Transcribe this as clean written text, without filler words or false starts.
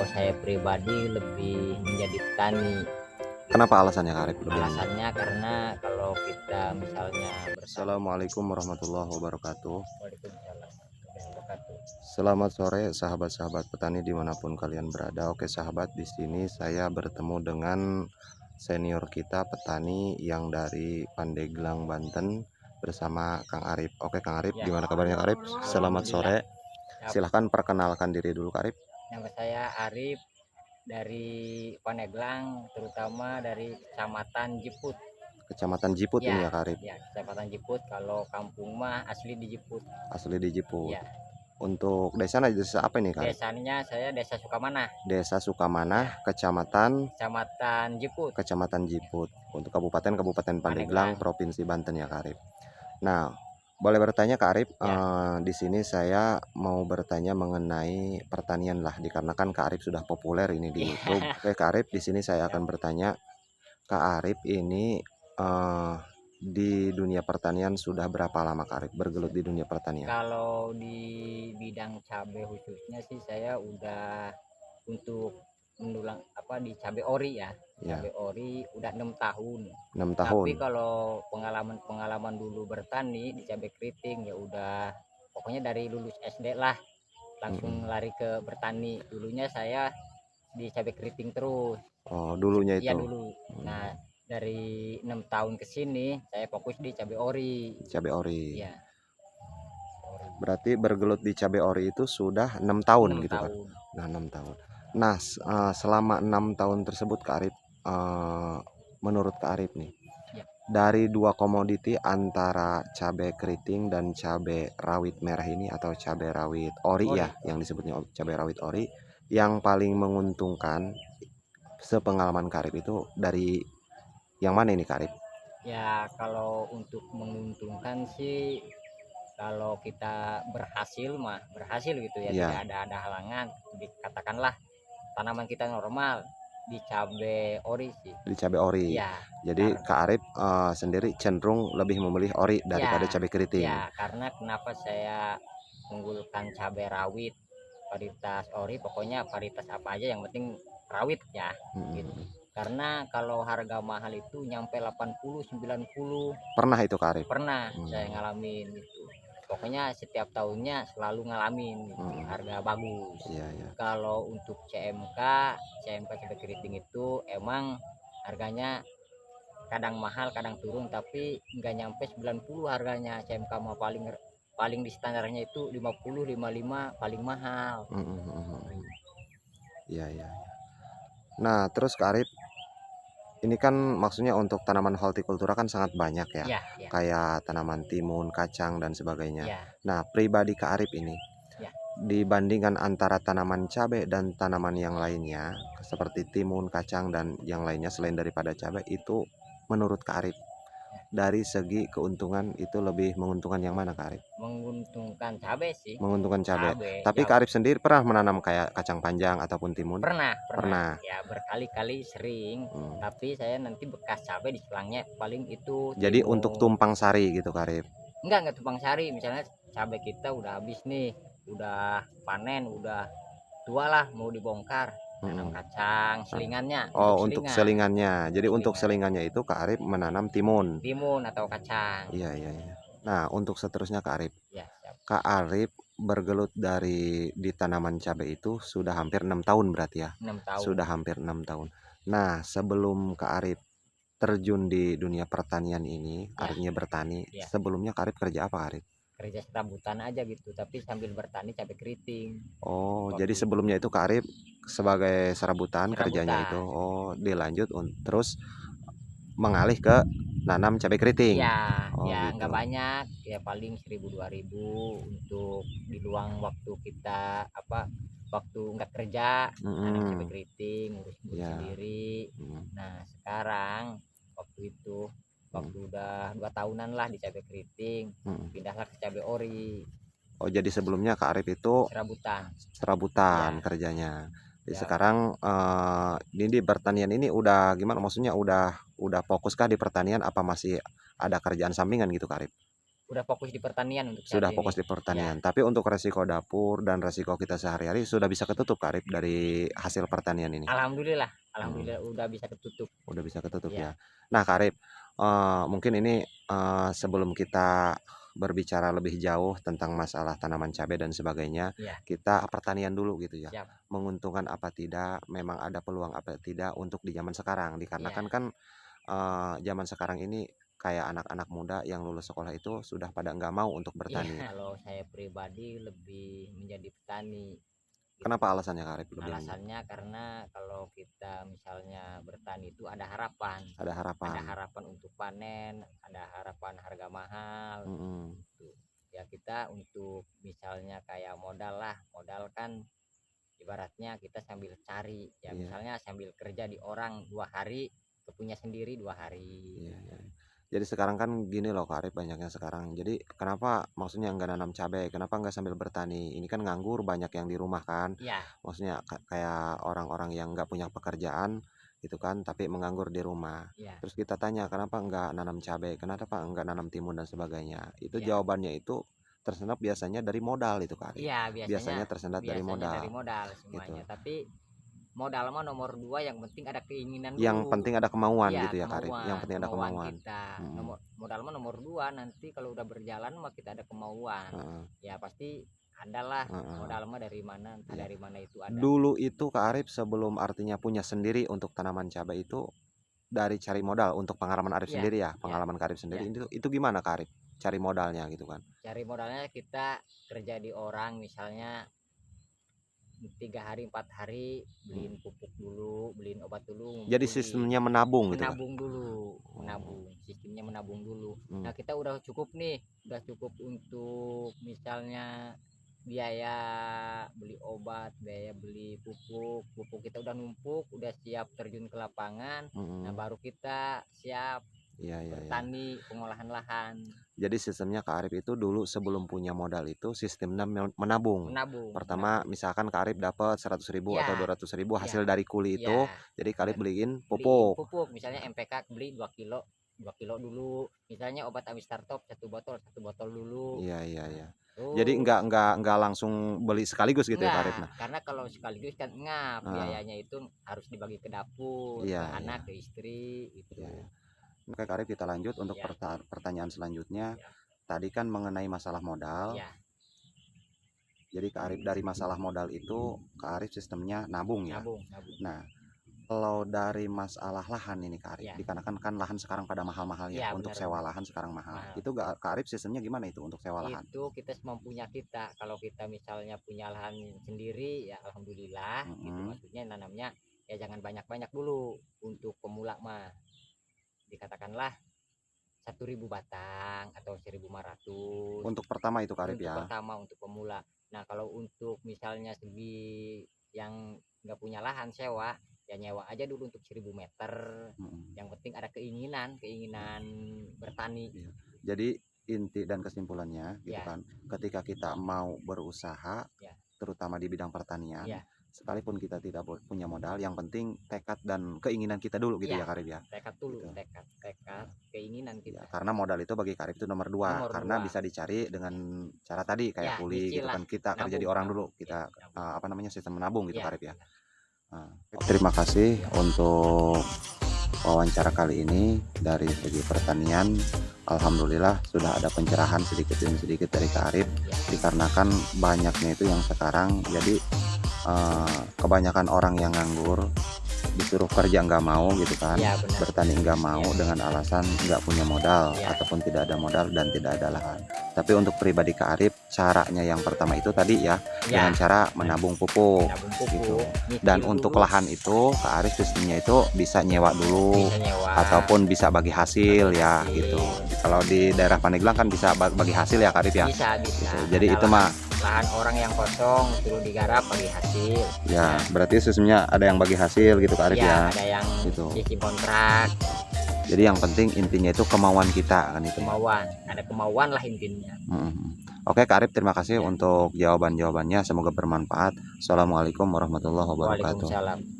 kalau saya pribadi lebih menjadi petani. Kenapa alasannya Kak Arif lebih lanjut? Alasannya karena kalau kita misalnya Assalamualaikum warahmatullahi wabarakatuh. Waalaikumsalam warahmatullahi wabarakatuh. Selamat sore sahabat-sahabat petani dimanapun kalian berada. Oke sahabat, di sini saya bertemu dengan senior kita petani yang dari Pandeglang, Banten bersama Kang Arif. Oke Kang Arif, Ya. gimana kabarnya Kang Arif? Selamat sore. Ya, Silahkan perkenalkan diri dulu Kak Arif. nama saya Arif dari Pandeglang, terutama dari Kecamatan Jiput. Kecamatan Jiput ini ya Kak Arif. Ya, Kecamatan Jiput. Kalau kampung mah asli di Jiput. Asli di Jiput. Ya. Untuk desa apa ini Kak Arif? Desanya saya Desa Sukamanah. Desa Sukamanah, Kecamatan Jiput. Kecamatan Jiput. Untuk Kabupaten Pandeglang, Provinsi Banten ya Kak Arif. Nah, boleh bertanya Kak Arif? Di sini saya mau bertanya mengenai pertanian lah, dikarenakan Kak Arif sudah populer ini di YouTube. Oke Kak Arif, di sini saya akan bertanya, Kak Arif ini di dunia pertanian sudah berapa lama Kak Arif bergelut di dunia pertanian? Kalau di bidang cabai khususnya sih saya udah untuk mendulang di cabai ori ya. Cabai ori udah 6 tahun. 6 tahun. Tapi kalau pengalaman dulu bertani di cabai keriting ya udah pokoknya dari lulus SD lah langsung lari ke bertani. Dulunya saya di cabai keriting terus. Oh, dulunya itu. Iya dulu. Nah, dari 6 tahun ke sini saya fokus di cabai ori. Cabai ori. Iya. Berarti bergelut di cabai ori itu sudah 6 tahun 6 gitu tahun. kan. Nah, 6 tahun. Nah, selama 6 tahun tersebut Kak Arif, menurut Kak Arif nih, dari dua komoditi antara cabai keriting dan cabai rawit merah ini atau cabai rawit ori ya, yang disebutnya cabai rawit ori, yang paling menguntungkan sepengalaman Kak Arif itu dari yang mana ini Kak Arif? Ya, kalau untuk menguntungkan sih kalau kita berhasil gitu ya, tidak ada halangan, dikatakanlah tanaman kita normal di cabai ori sih. Di cabai ori. Ya. Jadi Kak Arif sendiri cenderung lebih memilih ori daripada cabai keriting. Ya, karena kenapa saya mengunggulkan cabai rawit varietas ori, pokoknya varietas apa aja yang penting rawit ya. Gitu. Karena kalau harga mahal itu nyampe 80-90. Pernah itu Kak Arif? Pernah saya ngalamin gitu. Pokoknya setiap tahunnya selalu ngalamin gitu. Harga bagus. Kalau untuk CMK cabai keriting itu emang harganya kadang mahal kadang turun, tapi nggak nyampe 90 harganya. CMK mah paling di standarnya itu 50 55 paling mahal. Iya. Nah, terus Kak Arif, ini kan maksudnya untuk tanaman hortikultura kan sangat banyak ya, kayak tanaman timun, kacang dan sebagainya. Nah, pribadi Kak Arif ini, dibandingkan antara tanaman cabai dan tanaman yang lainnya, seperti timun, kacang dan yang lainnya selain daripada cabai, itu menurut Kak Arif, dari segi keuntungan itu lebih menguntungkan yang mana Kak Arif? Menguntungkan cabai sih. Menguntungkan cabai. Tapi Kak Arif sendiri pernah menanam kayak kacang panjang ataupun timun? Pernah. Ya berkali-kali sering. Tapi saya nanti bekas cabai di selangnya paling itu. Jadi untuk tumpang sari gitu Kak Arif? Enggak tumpang sari. Misalnya cabai kita udah habis nih, udah panen, udah tua lah mau dibongkar. Tanam kacang selingannya. Untuk selingannya. Jadi untuk selingannya itu Kak Arif menanam timun. Timun atau kacang. Iya. Nah, untuk seterusnya Kak Arif. Kak Arif bergelut di tanaman cabai itu sudah hampir 6 tahun berarti ya? 6 tahun. Sudah hampir 6 tahun. Nah, sebelum Kak Arif terjun di dunia pertanian ini, artinya bertani, sebelumnya Kak Arif kerja apa Kak Arif? Kerja serabutan aja gitu, tapi sambil bertani cabai keriting. Oh, jadi sebelumnya itu Kak Arif sebagai serabutan kerjanya itu. Oh, dilanjut terus mengalih ke nanam cabai keriting. Ya nggak banyak, ya paling 1.000-2.000 untuk di luang waktu kita waktu nggak kerja, nanam cabai keriting, ngurus sendiri. Nah, sekarang waktu itu udah 2 tahunan lah di cabai keriting, pindahlah ke cabai ori. Oh, jadi sebelumnya Kak Arif itu serabutan kerjanya. Jadi sekarang ini di pertanian ini udah gimana? Maksudnya udah fokuskah di pertanian, apa masih ada kerjaan sampingan gitu Kak Arif? udah fokus di pertanian untuk sudah fokus di pertanian. Tapi untuk resiko dapur dan resiko kita sehari-hari sudah bisa ketutup Kak Arif dari hasil pertanian ini. Alhamdulillah udah bisa ketutup. Udah bisa ketutup ya. Nah Kak Arif, mungkin ini sebelum kita berbicara lebih jauh tentang masalah tanaman cabai dan sebagainya, kita pertanian dulu gitu ya. Menguntungkan apa tidak, memang ada peluang apa tidak untuk di zaman sekarang, dikarenakan kan zaman sekarang ini kayak anak-anak muda yang lulus sekolah itu sudah pada nggak mau untuk bertani. Kalau saya pribadi lebih menjadi petani. Kenapa alasannya Kak Arif? Alasannya karena kalau kita misalnya bertani itu ada harapan. Ada harapan untuk panen, ada harapan harga mahal. Gitu. Ya kita untuk misalnya kayak modal kan ibaratnya kita sambil cari ya, misalnya sambil kerja di orang 2 hari, kepunya sendiri 2 hari. Jadi sekarang kan gini loh Kak Arif, banyaknya sekarang. Jadi kenapa maksudnya nggak nanam cabai? Kenapa nggak sambil bertani? Ini kan nganggur banyak yang di rumah kan. Maksudnya kayak orang-orang yang nggak punya pekerjaan gitu kan, tapi menganggur di rumah. Terus kita tanya kenapa nggak nanam cabai? Kenapa nggak nanam timun dan sebagainya? Itu jawabannya itu tersendat biasanya dari modal itu Kak Arif. Biasanya tersendat dari modal. Semuanya. Gitu. Tapi modal mah nomor 2, yang penting ada keinginan dulu. Yang penting ada kemauan gitu ya Kak Arif. Yang penting ada kemauan kita. Modal mah nomor 2, nanti kalau udah berjalan mah kita ada kemauan. Ya pasti adalah modal mah dari mana, dari mana itu ada. Dulu itu Kak Arif sebelum artinya punya sendiri untuk tanaman cabai itu dari cari modal untuk pengalaman Arif sendiri ya, pengalaman Kak Arif sendiri itu gimana Kak Arif? Cari modalnya gitu kan. Cari modalnya kita kerja di orang, misalnya 3 hari 4 hari beliin pupuk dulu, beliin obat dulu. Jadi sistemnya menabung gitu. Sistemnya menabung dulu. Nah kita udah cukup nih, udah cukup untuk misalnya biaya beli obat, biaya beli pupuk kita udah numpuk, udah siap terjun ke lapangan. Nah baru kita siap bertani, pengolahan lahan. Jadi sistemnya Kak Arif itu dulu sebelum punya modal itu sistemnya menabung. Pertama misalkan Kak Arif dapat 100.000 atau 200.000 hasil dari kuli itu, jadi Kak Arif beliin pupuk. Misalnya MPK beli 2 kilo dulu. Misalnya obat Amistartop 1 botol dulu. Jadi enggak langsung beli sekaligus gitu ya Kak Arif. Karena kalau sekaligus kan biayanya itu harus dibagi ke dapur, ke anak, ke istri gitu. Oke Kak Arif, kita lanjut untuk pertanyaan selanjutnya. Tadi kan mengenai masalah modal. Jadi Kak Arif dari masalah modal itu Kak Arif sistemnya nabung ya. Nah kalau dari masalah lahan ini Kak Arif, dikarenakan kan lahan sekarang pada mahal-mahal ya, untuk sewa lahan sekarang mahal. Itu Kak Arif sistemnya gimana itu untuk sewa lahan? Itu kita semampunya kita. Kalau kita misalnya punya lahan sendiri ya alhamdulillah. Gitu maksudnya nanamnya ya jangan banyak-banyak dulu untuk pemula mah. Dikatakanlah 1.000 batang atau 1.500 untuk pertama itu Kak Arif ya. Pertama untuk pemula. Nah kalau untuk misalnya segi yang nggak punya lahan sewa, ya nyewa aja dulu untuk 1.000 meter. Yang penting ada keinginan bertani. Jadi inti dan kesimpulannya gitu kan, ketika kita mau berusaha terutama di bidang pertanian, sekalipun kita tidak punya modal, yang penting tekad dan keinginan kita dulu gitu ya Kak Arif ya. Tekad dulu, gitu. tekad keinginan kita. Karena modal itu bagi Kak Arif itu nomor 2, karena bisa dicari dengan cara tadi kayak kuli gitu kan, kita kerja di orang dulu, kita sistem menabung gitu Kak Arif ya. Terima kasih untuk wawancara kali ini dari segi pertanian. Alhamdulillah sudah ada pencerahan sedikit demi sedikit dari Kak Arif, dikarenakan banyaknya itu yang sekarang jadi kebanyakan orang yang nganggur, disuruh kerja nggak mau gitu kan, bertani nggak mau dengan alasan nggak punya modal ataupun tidak ada modal dan tidak ada lahan. Tapi untuk pribadi Kak Arif, caranya yang pertama itu tadi dengan cara menabung pupuk gitu. Dan untuk lahan itu Kak Arif sistemnya itu bisa nyewa dulu ataupun bisa bagi hasil ya gitu. Kalau di daerah Pandeglang kan bisa bagi hasil ya Kak Arif ya. Bisa. Jadi itu mah lahan orang yang kosong suruh digarap bagi hasil. Berarti sistemnya ada yang bagi hasil gitu Kak Arif ya. Ada yang gitu. Sistem kontrak. Jadi yang penting intinya itu kemauan kita kan itu. Ada kemauan lah intinya. Oke Kak Arif, terima kasih untuk jawaban-jawabannya, semoga bermanfaat. Assalamualaikum warahmatullahi wabarakatuh. Waalaikumsalam.